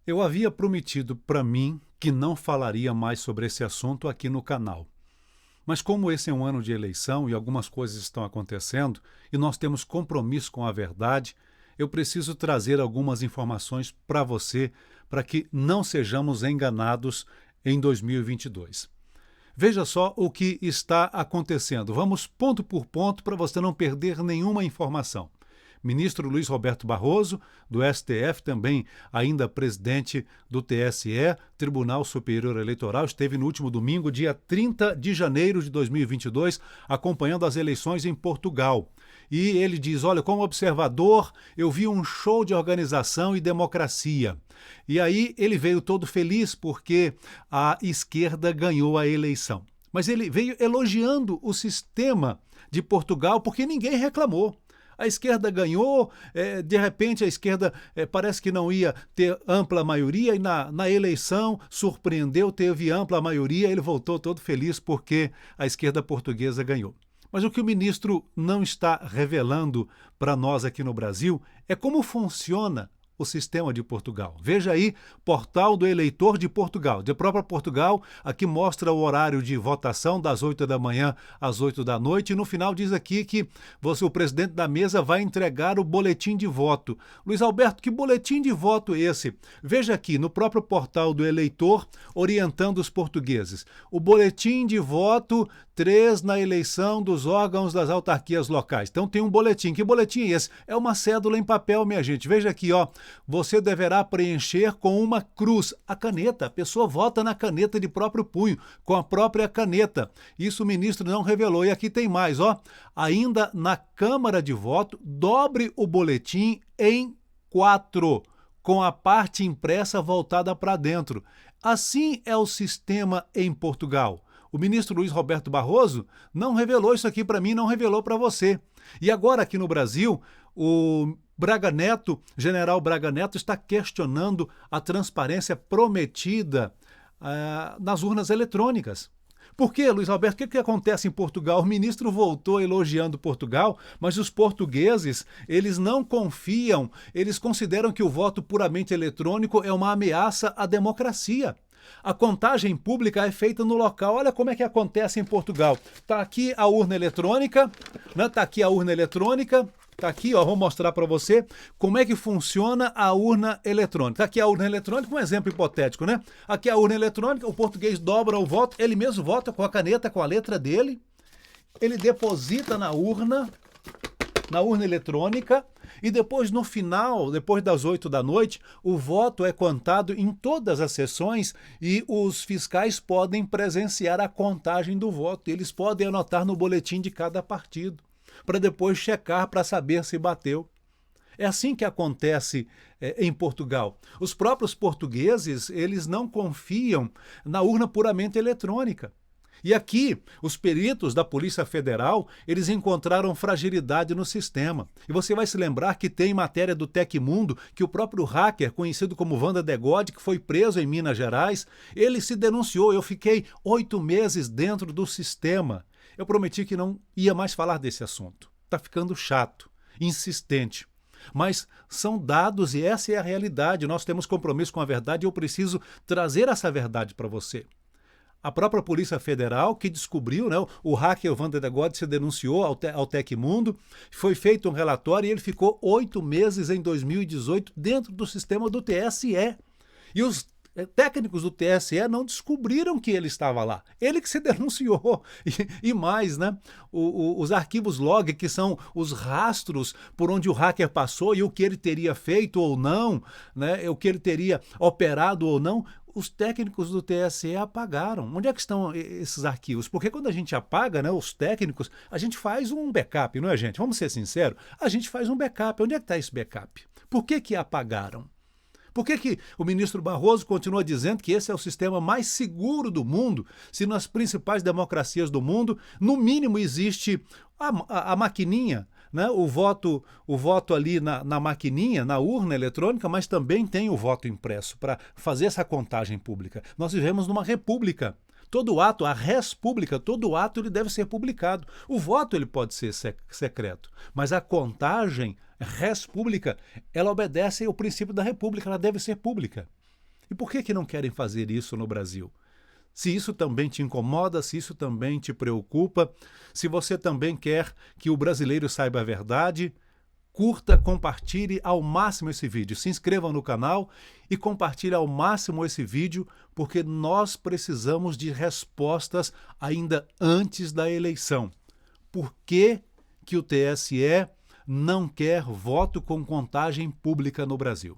Eu havia prometido para mim que não falaria mais sobre esse assunto aqui no canal. Mas como esse é um ano de eleição e algumas coisas estão acontecendo e nós temos compromisso com a verdade, eu preciso trazer algumas informações para você para que não sejamos enganados em 2022. Veja só o que está acontecendo. Vamos ponto por ponto para você não perder nenhuma informação. Ministro Luiz Roberto Barroso, do STF, também ainda presidente do TSE, Tribunal Superior Eleitoral, esteve no último domingo, dia 30 de janeiro de 2022, acompanhando as eleições em Portugal. E ele diz, olha, como observador, eu vi um show de organização e democracia. E aí ele veio todo feliz porque a esquerda ganhou a eleição. Mas ele veio elogiando o sistema de Portugal porque ninguém reclamou. A esquerda ganhou, de repente a esquerda parece que não ia ter ampla maioria e na eleição surpreendeu, teve ampla maioria, ele voltou todo feliz porque a esquerda portuguesa ganhou. Mas o que o ministro não está revelando para nós aqui no Brasil é como funciona o sistema de Portugal. Veja aí, Portal do Eleitor de Portugal. De própria Portugal, aqui mostra o horário de votação das 8 da manhã às 8 da noite. E no final diz aqui que o presidente da mesa vai entregar o boletim de voto. Luiz Alberto, que boletim de voto é esse? Veja aqui, no próprio Portal do Eleitor, orientando os portugueses. O boletim de voto 3 na eleição dos órgãos das autarquias locais. Então tem um boletim. Que boletim é esse? É uma cédula em papel, minha gente. Veja aqui, ó. Você deverá preencher com uma cruz. A caneta, a pessoa vota na caneta de próprio punho, com a própria caneta. Isso o ministro não revelou. E aqui tem mais, ó. Ainda na Câmara de voto, dobre o boletim em 4, com a parte impressa voltada para dentro. Assim é o sistema em Portugal. O ministro Luiz Roberto Barroso não revelou isso aqui para mim, não revelou para você. E agora aqui no Brasil, o Braga Neto, general Braga Neto, está questionando a transparência prometida nas urnas eletrônicas. Por quê, Luiz Alberto? O que acontece em Portugal? O ministro voltou elogiando Portugal, mas os portugueses, eles não confiam, eles consideram que o voto puramente eletrônico é uma ameaça à democracia. A contagem pública é feita no local. Olha como é que acontece em Portugal. Está aqui a urna eletrônica, né? Está aqui a urna eletrônica. Está aqui, ó, vou mostrar para você como é que funciona a urna eletrônica. Está aqui a urna eletrônica, um exemplo hipotético, né? Aqui a urna eletrônica, o português dobra o voto, ele mesmo vota com a caneta, com a letra dele, ele deposita na urna eletrônica, e depois, no final, depois das 8 da noite, o voto é contado em todas as sessões e os fiscais podem presenciar a contagem do voto. Eles podem anotar no boletim de cada partido, para depois checar para saber se bateu. É assim que acontece em Portugal. Os próprios portugueses, eles não confiam na urna puramente eletrônica. E aqui, os peritos da Polícia Federal, eles encontraram fragilidade no sistema. E você vai se lembrar que tem matéria do Tecmundo que o próprio hacker, conhecido como Wanda Degode, que foi preso em Minas Gerais, ele se denunciou. Eu fiquei 8 meses dentro do sistema. Eu prometi que não ia mais falar desse assunto. Está ficando chato, insistente. Mas são dados e essa é a realidade. Nós temos compromisso com a verdade e eu preciso trazer essa verdade para você. A própria Polícia Federal, que descobriu, né, o hacker Wanda Degode se denunciou ao Tecmundo, foi feito um relatório e ele ficou 8 meses em 2018 dentro do sistema do TSE. E os técnicos do TSE não descobriram que ele estava lá. Ele que se denunciou. E mais, né? Os arquivos log, que são os rastros por onde o hacker passou e o que ele teria feito ou não, né? O que ele teria operado ou não, os técnicos do TSE apagaram. Onde é que estão esses arquivos? Porque quando a gente apaga, né, os técnicos, a gente faz um backup, não é, gente? Vamos ser sinceros, a gente faz um backup. Onde é que está esse backup? Por que apagaram? Por que o ministro Barroso continua dizendo que esse é o sistema mais seguro do mundo, se nas principais democracias do mundo, no mínimo, existe a maquininha, né? O voto ali na maquininha, na urna eletrônica, mas também tem o voto impresso para fazer essa contagem pública. Nós vivemos numa república. Todo ato, a res pública, todo ato ele deve ser publicado. O voto ele pode ser secreto, mas a contagem res pública, ela obedece ao princípio da república, ela deve ser pública. E por que não querem fazer isso no Brasil? Se isso também te incomoda, se isso também te preocupa, se você também quer que o brasileiro saiba a verdade, curta, compartilhe ao máximo esse vídeo. Se inscreva no canal e compartilhe ao máximo esse vídeo, porque nós precisamos de respostas ainda antes da eleição. Por que o TSE não quer voto com contagem pública no Brasil?